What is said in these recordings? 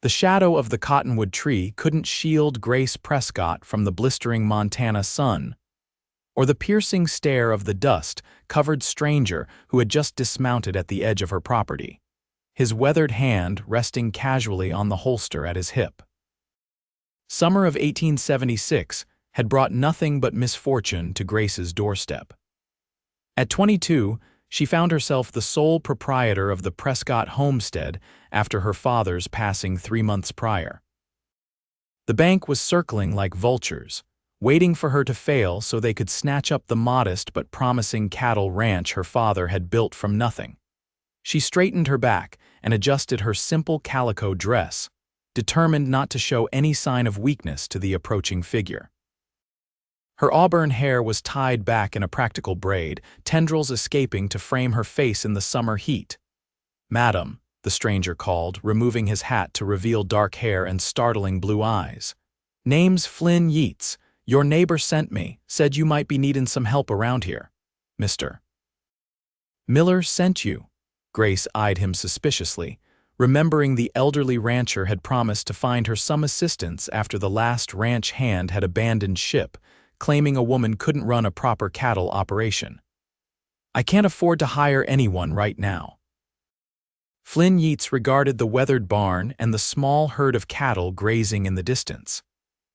The shadow of the cottonwood tree couldn't shield Grace Prescott from the blistering Montana sun, or the piercing stare of the dust-covered stranger who had just dismounted at the edge of her property, his weathered hand resting casually on the holster at his hip. Summer of 1876 had brought nothing but misfortune to Grace's doorstep. At 22, she found herself the sole proprietor of the Prescott homestead after her father's passing 3 months prior. The bank was circling like vultures, waiting for her to fail so they could snatch up the modest but promising cattle ranch her father had built from nothing. She straightened her back and adjusted her simple calico dress, determined not to show any sign of weakness to the approaching figure. Her auburn hair was tied back in a practical braid, tendrils escaping to frame her face in the summer heat. "Madam," the stranger called, removing his hat to reveal dark hair and startling blue eyes. "Name's Flynn Yeats. Your neighbor sent me, said you might be needin' some help around here. Mr. Miller sent you." Grace eyed him suspiciously, remembering the elderly rancher had promised to find her some assistance after the last ranch hand had abandoned ship, claiming a woman couldn't run a proper cattle operation. "I can't afford to hire anyone right now." Flynn Yeats regarded the weathered barn and the small herd of cattle grazing in the distance.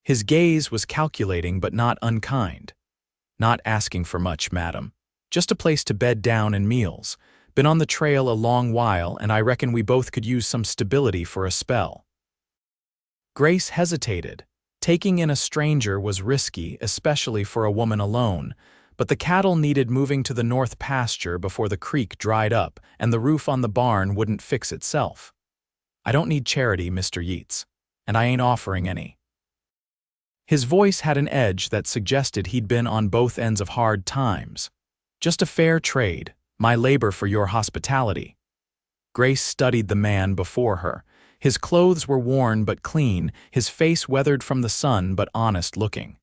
His gaze was calculating but not unkind. "Not asking for much, madam. Just a place to bed down and meals. Been on the trail a long while, and I reckon we both could use some stability for a spell." Grace hesitated. Taking in a stranger was risky, especially for a woman alone, but the cattle needed moving to the north pasture before the creek dried up and the roof on the barn wouldn't fix itself. "I don't need charity, Mr. Yeats, and I ain't offering any." His voice had an edge that suggested he'd been on both ends of hard times. "Just a fair trade, my labor for your hospitality." Grace studied the man before her. His clothes were worn but clean, his face weathered from the sun but honest-looking.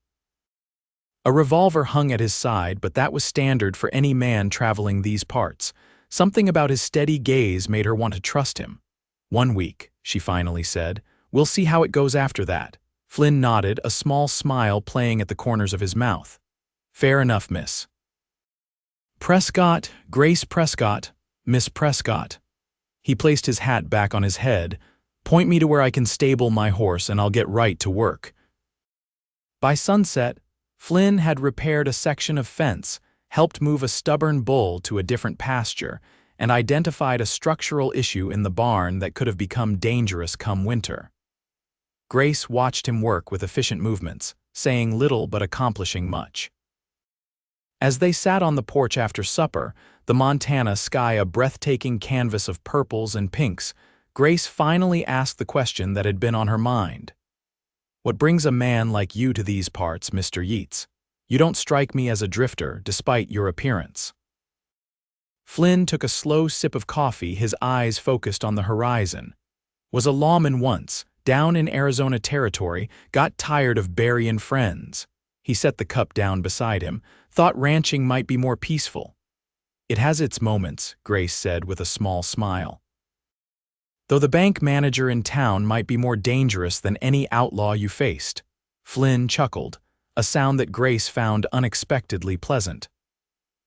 A revolver hung at his side, but that was standard for any man traveling these parts. Something about his steady gaze made her want to trust him. "1 week," she finally said. "We'll see how it goes after that." Flynn nodded, a small smile playing at the corners of his mouth. "Fair enough, miss." "Prescott, Grace Prescott, Miss Prescott." He placed his hat back on his head. "Point me to where I can stable my horse and I'll get right to work." By sunset, Flynn had repaired a section of fence, helped move a stubborn bull to a different pasture, and identified a structural issue in the barn that could have become dangerous come winter. Grace watched him work with efficient movements, saying little but accomplishing much. As they sat on the porch after supper, the Montana sky a breathtaking canvas of purples and pinks, Grace finally asked the question that had been on her mind. "What brings a man like you to these parts, Mr. Yeats? You don't strike me as a drifter, despite your appearance." Flynn took a slow sip of coffee, his eyes focused on the horizon. "Was a lawman once, down in Arizona territory, got tired of burying friends." He set the cup down beside him, thought ranching might be more peaceful. "It has its moments," Grace said with a small smile. "Though the bank manager in town might be more dangerous than any outlaw you faced." Flynn chuckled, a sound that Grace found unexpectedly pleasant.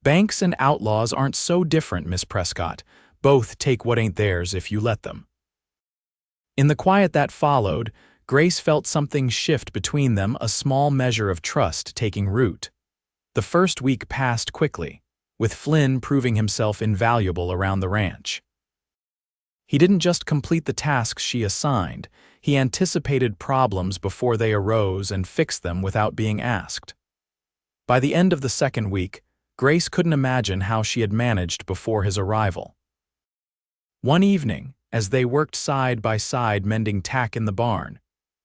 "Banks and outlaws aren't so different, Miss Prescott. Both take what ain't theirs if you let them." In the quiet that followed, Grace felt something shift between them, a small measure of trust taking root. The first week passed quickly, with Flynn proving himself invaluable around the ranch. He didn't just complete the tasks she assigned, he anticipated problems before they arose and fixed them without being asked. By the end of the second week, Grace couldn't imagine how she had managed before his arrival. One evening, as they worked side by side mending tack in the barn,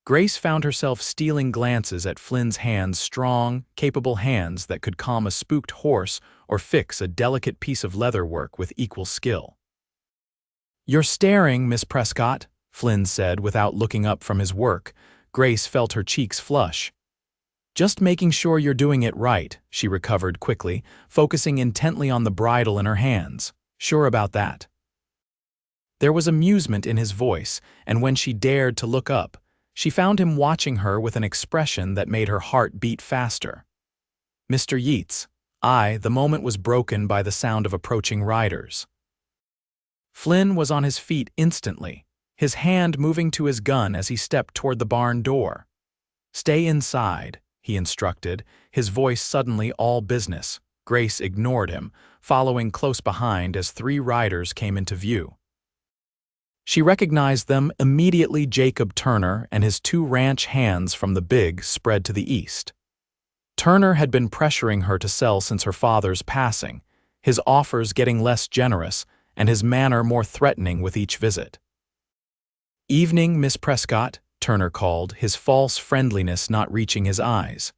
Grace found herself stealing glances at Flynn's hands, strong, capable hands that could calm a spooked horse or fix a delicate piece of leather work with equal skill. "You're staring, Miss Prescott," Flynn said without looking up from his work. Grace felt her cheeks flush. "Just making sure you're doing it right," she recovered quickly, focusing intently on the bridle in her hands. "Sure about that?" There was amusement in his voice, and when she dared to look up, she found him watching her with an expression that made her heart beat faster. "Mr. Yeats." The moment was broken by the sound of approaching riders. Flynn was on his feet instantly, his hand moving to his gun as he stepped toward the barn door. "Stay inside," he instructed, his voice suddenly all business. Grace ignored him, following close behind as 3 riders came into view. She recognized them immediately: Jacob Turner and his 2 ranch hands from the big spread to the east. Turner had been pressuring her to sell since her father's passing, his offers getting less generous and his manner more threatening with each visit. "Evening, Miss Prescott," Turner called, his false friendliness not reaching his eyes.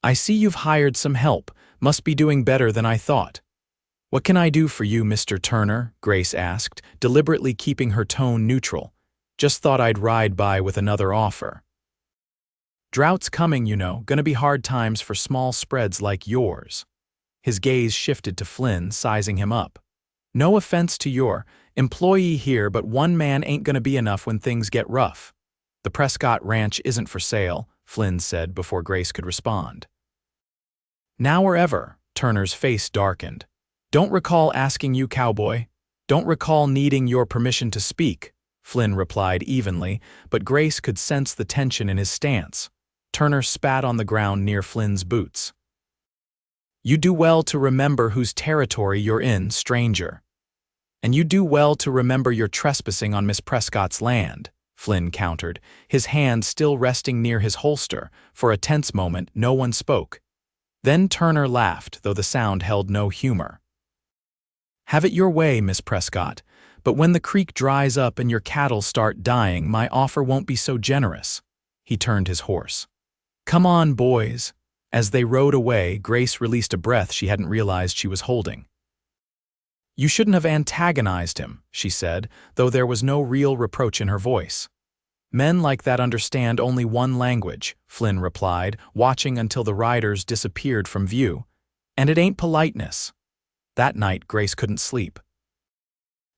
"I see you've hired some help. Must be doing better than I thought." "What can I do for you, Mr. Turner?" Grace asked, deliberately keeping her tone neutral. "Just thought I'd ride by with another offer." "Drought's coming, you know, gonna be hard times for small spreads like yours." His gaze shifted to Flynn, sizing him up. "No offense to your employee here, but one man ain't gonna be enough when things get rough." "The Prescott ranch isn't for sale," Flynn said before Grace could respond. "Now or ever," Turner's face darkened. "Don't recall asking you, Cowboy. Don't recall needing your permission to speak," Flynn replied evenly, but Grace could sense the tension in his stance. Turner spat on the ground near Flynn's boots. "You do well to remember whose territory you're in, stranger. And you do well to remember you're trespassing on Miss Prescott's land," Flynn countered, his hand still resting near his holster. For a tense moment, no one spoke. Then Turner laughed, though the sound held no humor. "Have it your way, Miss Prescott, but when the creek dries up and your cattle start dying, my offer won't be so generous." He turned his horse. "Come on, boys." As they rode away, Grace released a breath she hadn't realized she was holding. "You shouldn't have antagonized him," she said, though there was no real reproach in her voice. "Men like that understand only one language," Flynn replied, watching until the riders disappeared from view. "And it ain't politeness." That night, Grace couldn't sleep.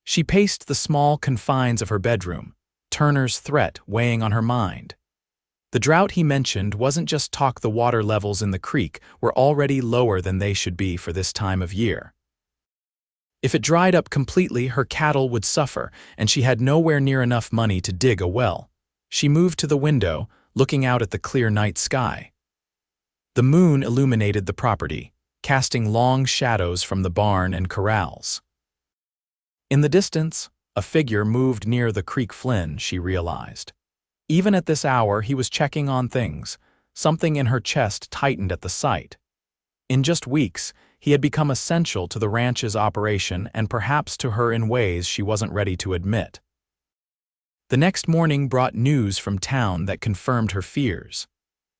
She paced the small confines of her bedroom, Turner's threat weighing on her mind. The drought he mentioned wasn't just talk. The water levels in the creek were already lower than they should be for this time of year. If it dried up completely, her cattle would suffer, and she had nowhere near enough money to dig a well. She moved to the window, looking out at the clear night sky. The moon illuminated the property, casting long shadows from the barn and corrals. In the distance, a figure moved near the creek. Flynn, she realized. Even at this hour, he was checking on things. Something in her chest tightened at the sight. In just weeks, he had become essential to the ranch's operation and perhaps to her in ways she wasn't ready to admit. The next morning brought news from town that confirmed her fears.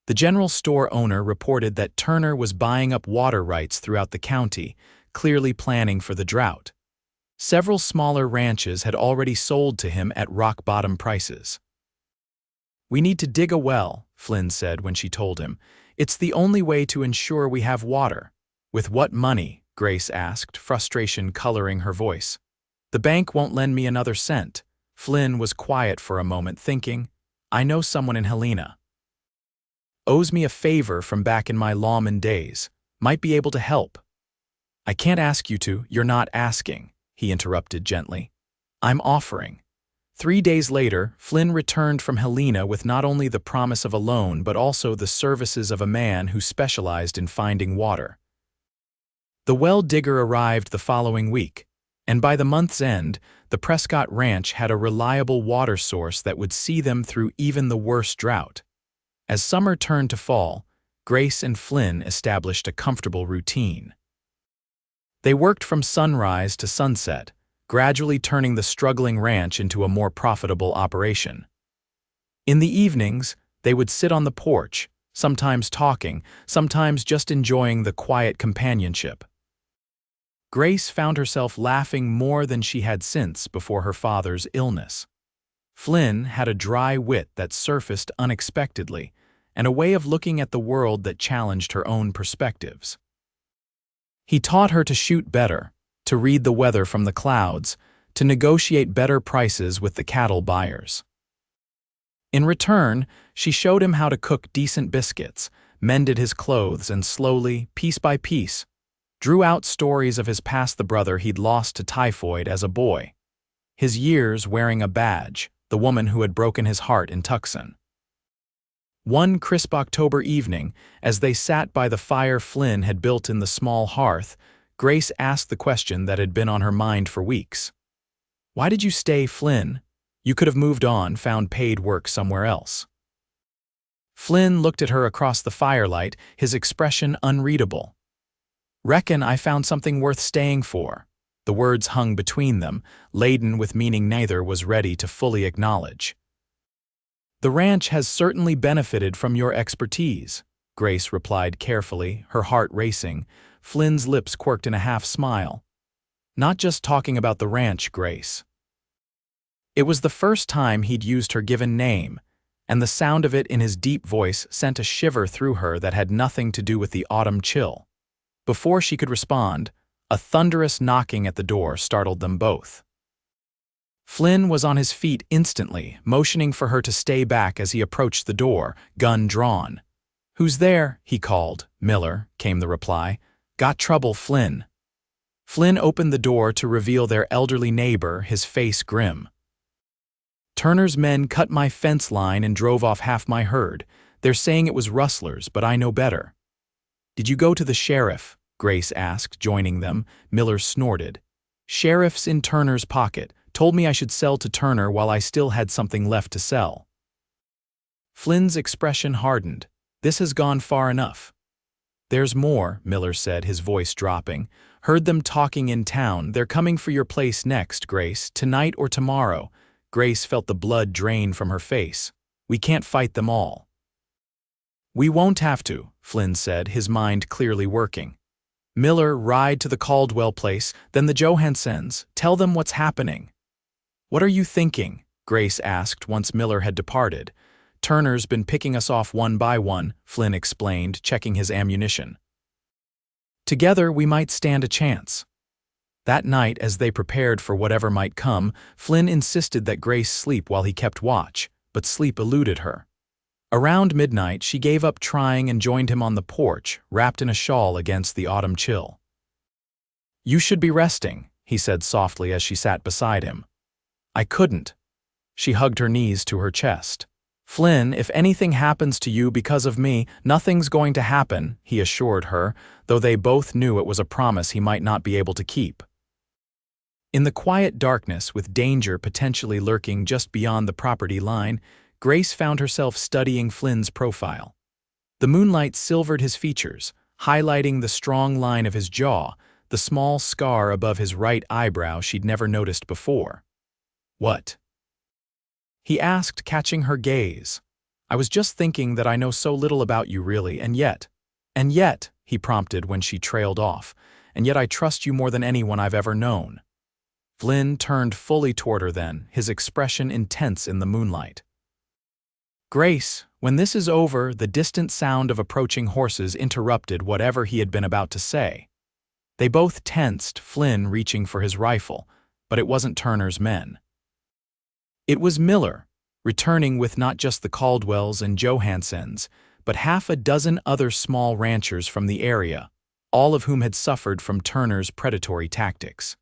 The general store owner reported that Turner was buying up water rights throughout the county, clearly planning for the drought. Several smaller ranches had already sold to him at rock-bottom prices. "We need to dig a well," Flynn said when she told him. "It's the only way to ensure we have water." "With what money?" Grace asked, frustration coloring her voice. "The bank won't lend me another cent." Flynn was quiet for a moment, thinking, "I know someone in Helena. Owes me a favor from back in my lawman days. Might be able to help." "I can't ask you to. You're not asking," he interrupted gently. "I'm offering." 3 days later, Flynn returned from Helena with not only the promise of a loan but also the services of a man who specialized in finding water. The well digger arrived the following week, and by the month's end, the Prescott Ranch had a reliable water source that would see them through even the worst drought. As summer turned to fall, Grace and Flynn established a comfortable routine. They worked from sunrise to sunset, gradually turning the struggling ranch into a more profitable operation. In the evenings, they would sit on the porch, sometimes talking, sometimes just enjoying the quiet companionship. Grace found herself laughing more than she had since before her father's illness. Flynn had a dry wit that surfaced unexpectedly, and a way of looking at the world that challenged her own perspectives. He taught her to shoot better, to read the weather from the clouds, to negotiate better prices with the cattle buyers. In return, she showed him how to cook decent biscuits, mended his clothes, and slowly, piece by piece, drew out stories of his past, the brother he'd lost to typhoid as a boy, his years wearing a badge, the woman who had broken his heart in Tucson. One crisp October evening, as they sat by the fire Flynn had built in the small hearth, Grace asked the question that had been on her mind for weeks. "Why did you stay, Flynn? You could have moved on, found paid work somewhere else." Flynn looked at her across the firelight, his expression unreadable. "Reckon I found something worth staying for." The words hung between them, laden with meaning neither was ready to fully acknowledge. "The ranch has certainly benefited from your expertise," Grace replied carefully, her heart racing. Flynn's lips quirked in a half-smile. "Not just talking about the ranch, Grace." It was the first time he'd used her given name, and the sound of it in his deep voice sent a shiver through her that had nothing to do with the autumn chill. Before she could respond, a thunderous knocking at the door startled them both. Flynn was on his feet instantly, motioning for her to stay back as he approached the door, gun drawn. "Who's there?" he called. "Miller," came the reply. "Got trouble, Flynn." Flynn opened the door to reveal their elderly neighbor, his face grim. "Turner's men cut my fence line and drove off half my herd. They're saying it was rustlers, but I know better." "Did you go to the sheriff?" Grace asked, joining them. Miller snorted. "Sheriff's in Turner's pocket. Told me I should sell to Turner while I still had something left to sell." Flynn's expression hardened. "This has gone far enough." "There's more," Miller said, his voice dropping. "Heard them talking in town. They're coming for your place next, Grace, tonight or tomorrow." Grace felt the blood drain from her face. "We can't fight them all." "We won't have to," Flynn said, his mind clearly working. "Miller, ride to the Caldwell place, then the Johanssens. Tell them what's happening." "What are you thinking?" Grace asked once Miller had departed. "Turner's been picking us off one by one," Flynn explained, checking his ammunition. "Together we might stand a chance." That night, as they prepared for whatever might come, Flynn insisted that Grace sleep while he kept watch, but sleep eluded her. Around midnight, she gave up trying and joined him on the porch, wrapped in a shawl against the autumn chill. "You should be resting," he said softly as she sat beside him. "I couldn't." She hugged her knees to her chest. "Flynn, if anything happens to you because of me, nothing's going to happen," he assured her, though they both knew it was a promise he might not be able to keep. In the quiet darkness, with danger potentially lurking just beyond the property line, Grace found herself studying Flynn's profile. The moonlight silvered his features, highlighting the strong line of his jaw, the small scar above his right eyebrow she'd never noticed before. "What?" he asked, catching her gaze. "I was just thinking that I know so little about you really, and yet," he prompted when she trailed off, "and yet I trust you more than anyone I've ever known." Flynn turned fully toward her then, his expression intense in the moonlight. "Grace, when this is over," the distant sound of approaching horses interrupted whatever he had been about to say. They both tensed, Flynn reaching for his rifle, but it wasn't Turner's men. It was Miller, returning with not just the Caldwells and Johanssens, but half a dozen other small ranchers from the area, all of whom had suffered from Turner's predatory tactics.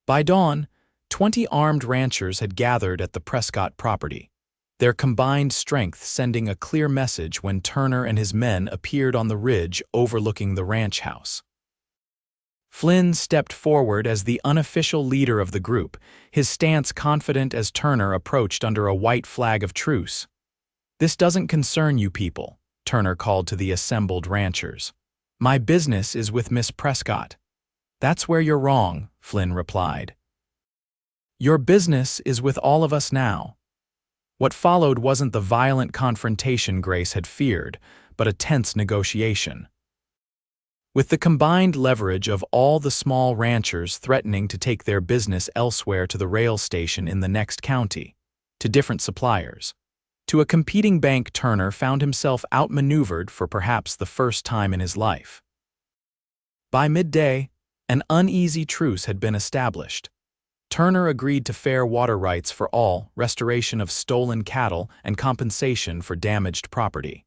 By dawn, 20 armed ranchers had gathered at the Prescott property, their combined strength sending a clear message when Turner and his men appeared on the ridge overlooking the ranch house. Flynn stepped forward as the unofficial leader of the group, his stance confident as Turner approached under a white flag of truce. "This doesn't concern you people," Turner called to the assembled ranchers. "My business is with Miss Prescott." "That's where you're wrong," Flynn replied. "Your business is with all of us now." What followed wasn't the violent confrontation Grace had feared, but a tense negotiation. With the combined leverage of all the small ranchers threatening to take their business elsewhere, to the rail station in the next county, to different suppliers, to a competing bank, Turner found himself outmaneuvered for perhaps the first time in his life. By midday, an uneasy truce had been established. Turner agreed to fair water rights for all, restoration of stolen cattle, and compensation for damaged property.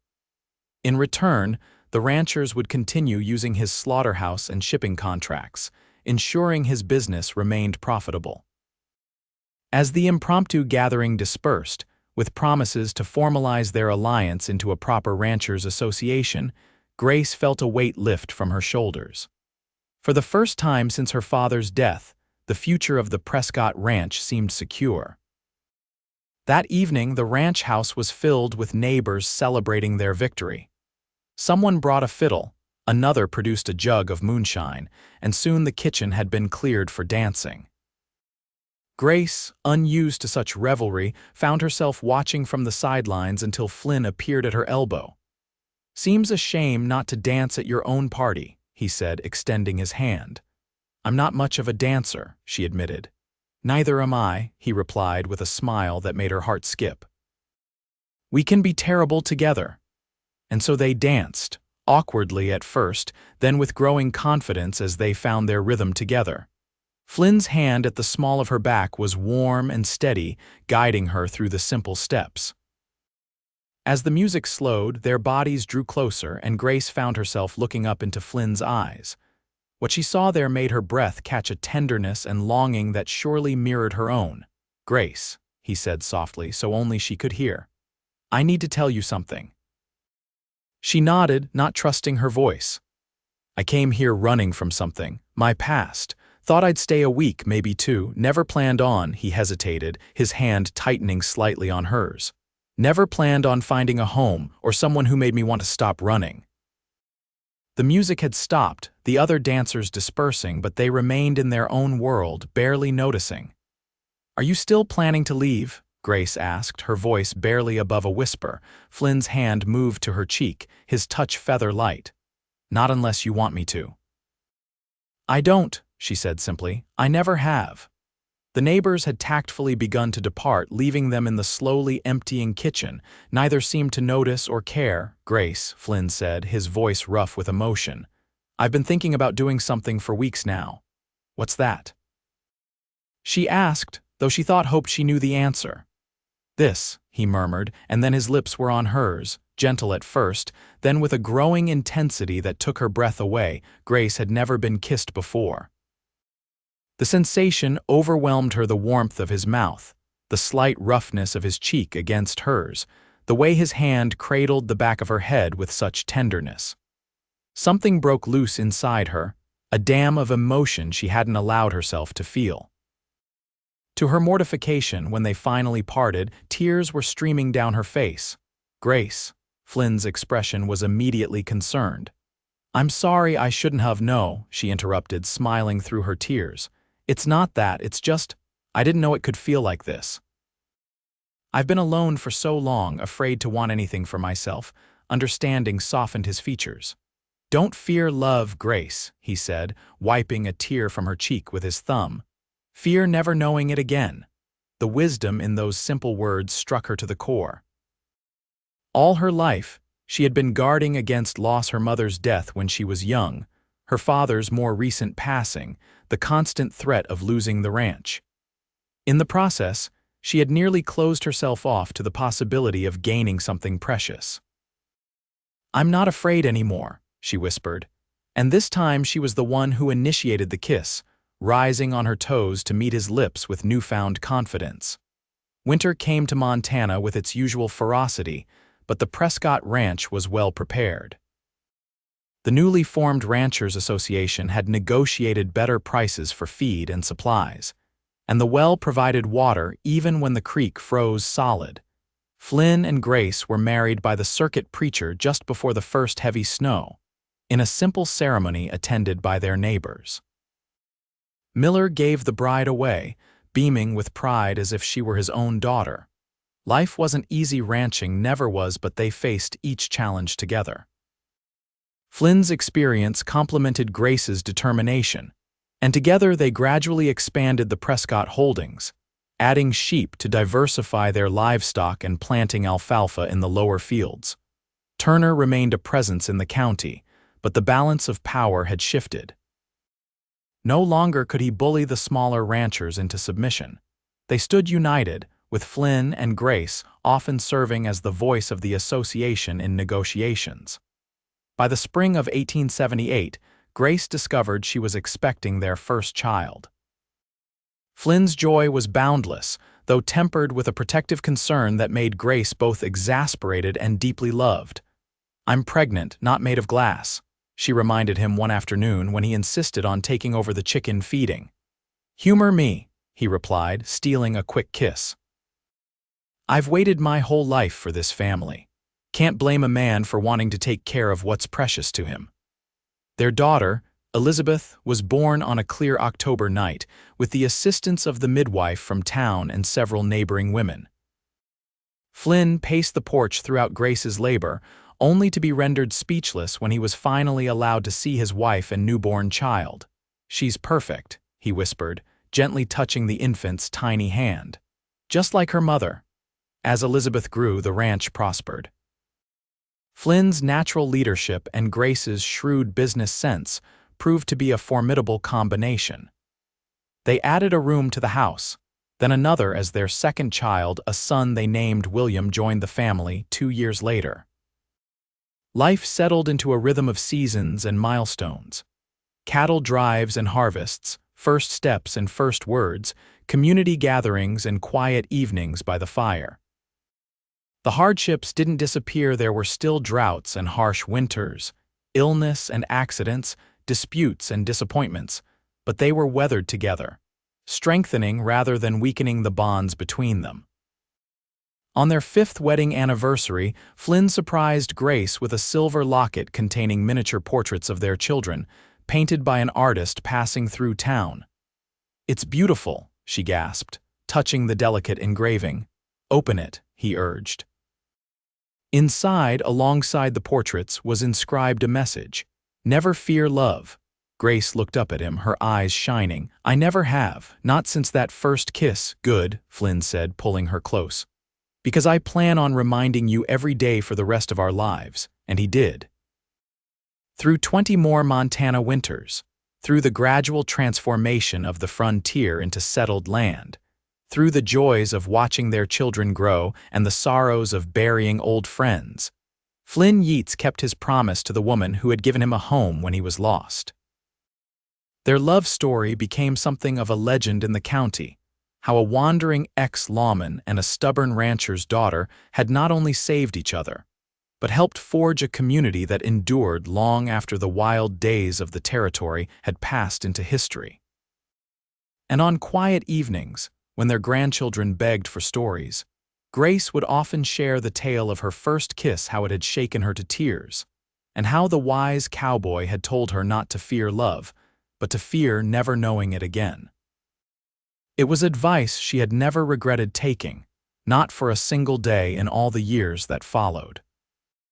In return, the ranchers would continue using his slaughterhouse and shipping contracts, ensuring his business remained profitable. As the impromptu gathering dispersed, with promises to formalize their alliance into a proper ranchers' association, Grace felt a weight lift from her shoulders. For the first time since her father's death, the future of the Prescott ranch seemed secure. That evening, the ranch house was filled with neighbors celebrating their victory. Someone brought a fiddle, another produced a jug of moonshine, and soon the kitchen had been cleared for dancing. Grace, unused to such revelry, found herself watching from the sidelines until Flynn appeared at her elbow. "Seems a shame not to dance at your own party," he said, extending his hand. "I'm not much of a dancer," she admitted. "Neither am I," he replied with a smile that made her heart skip. "We can be terrible together." And so they danced, awkwardly at first, then with growing confidence as they found their rhythm together. Flynn's hand at the small of her back was warm and steady, guiding her through the simple steps. As the music slowed, their bodies drew closer, and Grace found herself looking up into Flynn's eyes. What she saw there made her breath catch a tenderness and longing that surely mirrored her own. "Grace," he said softly, so only she could hear, "I need to tell you something." She nodded, not trusting her voice. "I came here running from something, my past. Thought I'd stay a week, maybe two, never planned on," he hesitated, his hand tightening slightly on hers. "Never planned on finding a home or someone who made me want to stop running." The music had stopped, the other dancers dispersing, but they remained in their own world, barely noticing. "Are you still planning to leave?" Grace asked, her voice barely above a whisper. Flynn's hand moved to her cheek, his touch feather light. "Not unless you want me to." "I don't," she said simply. "I never have." The neighbors had tactfully begun to depart, leaving them in the slowly emptying kitchen. Neither seemed to notice or care. "Grace," Flynn said, his voice rough with emotion, "I've been thinking about doing something for weeks now." "What's that?" she asked, though she hoped she knew the answer. "This," he murmured, and then his lips were on hers, gentle at first, then with a growing intensity that took her breath away. Grace had never been kissed before. The sensation overwhelmed her, the warmth of his mouth, the slight roughness of his cheek against hers, the way his hand cradled the back of her head with such tenderness. Something broke loose inside her, a dam of emotion she hadn't allowed herself to feel. To her mortification, when they finally parted, tears were streaming down her face. "Grace," Flynn's expression was immediately concerned. "I'm sorry, I shouldn't have." "No," she interrupted, smiling through her tears. "It's not that, it's just, I didn't know it could feel like this. I've been alone for so long, afraid to want anything for myself." Understanding softened his features. "Don't fear love, Grace," he said, wiping a tear from her cheek with his thumb. "Fear never knowing it again." The wisdom in those simple words struck her to the core. All her life, she had been guarding against loss: her mother's death when she was young, her father's more recent passing, the constant threat of losing the ranch. In the process, she had nearly closed herself off to the possibility of gaining something precious. "I'm not afraid anymore," she whispered, and this time she was the one who initiated the kiss, rising on her toes to meet his lips with newfound confidence. Winter came to Montana with its usual ferocity, but the Prescott Ranch was well prepared. The newly formed Ranchers Association had negotiated better prices for feed and supplies, and the well provided water even when the creek froze solid. Flynn and Grace were married by the circuit preacher just before the first heavy snow, in a simple ceremony attended by their neighbors. Miller gave the bride away, beaming with pride as if she were his own daughter. Life wasn't easy ranching, never was, but they faced each challenge together. Flynn's experience complemented Grace's determination, and together they gradually expanded the Prescott holdings, adding sheep to diversify their livestock and planting alfalfa in the lower fields. Turner remained a presence in the county, but the balance of power had shifted. No longer could he bully the smaller ranchers into submission. They stood united, with Flynn and Grace often serving as the voice of the association in negotiations. By the spring of 1878, Grace discovered she was expecting their first child. Flynn's joy was boundless, though tempered with a protective concern that made Grace both exasperated and deeply loved. "I'm pregnant, not made of glass," she reminded him one afternoon when he insisted on taking over the chicken feeding. "Humor me," he replied, stealing a quick kiss. "I've waited my whole life for this family. Can't blame a man for wanting to take care of what's precious to him." Their daughter, Elizabeth, was born on a clear October night, with the assistance of the midwife from town and several neighboring women. Flynn paced the porch throughout Grace's labor, only to be rendered speechless when he was finally allowed to see his wife and newborn child. "She's perfect," he whispered, gently touching the infant's tiny hand. "Just like her mother." As Elizabeth grew, the ranch prospered. Flynn's natural leadership and Grace's shrewd business sense proved to be a formidable combination. They added a room to the house, then another as their second child, a son they named William, joined the family 2 years later. Life settled into a rhythm of seasons and milestones. Cattle drives and harvests, first steps and first words, community gatherings and quiet evenings by the fire. The hardships didn't disappear. There were still droughts and harsh winters, illness and accidents, disputes and disappointments, but they were weathered together, strengthening rather than weakening the bonds between them. On their 5th wedding anniversary, Flynn surprised Grace with a silver locket containing miniature portraits of their children, painted by an artist passing through town. "It's beautiful," she gasped, touching the delicate engraving. "Open it," he urged. Inside, alongside the portraits, was inscribed a message: "Never fear love." Grace looked up at him, her eyes shining. "I never have, not since that first kiss." "Good," Flynn said, pulling her close. "Because I plan on reminding you every day for the rest of our lives." And he did. Through 20 more Montana winters, through the gradual transformation of the frontier into settled land, through the joys of watching their children grow and the sorrows of burying old friends, Flynn Yeats kept his promise to the woman who had given him a home when he was lost. Their love story became something of a legend in the county, how a wandering ex-lawman and a stubborn rancher's daughter had not only saved each other, but helped forge a community that endured long after the wild days of the territory had passed into history. And on quiet evenings, when their grandchildren begged for stories, Grace would often share the tale of her first kiss, how it had shaken her to tears, and how the wise cowboy had told her not to fear love, but to fear never knowing it again. It was advice she had never regretted taking, not for a single day in all the years that followed.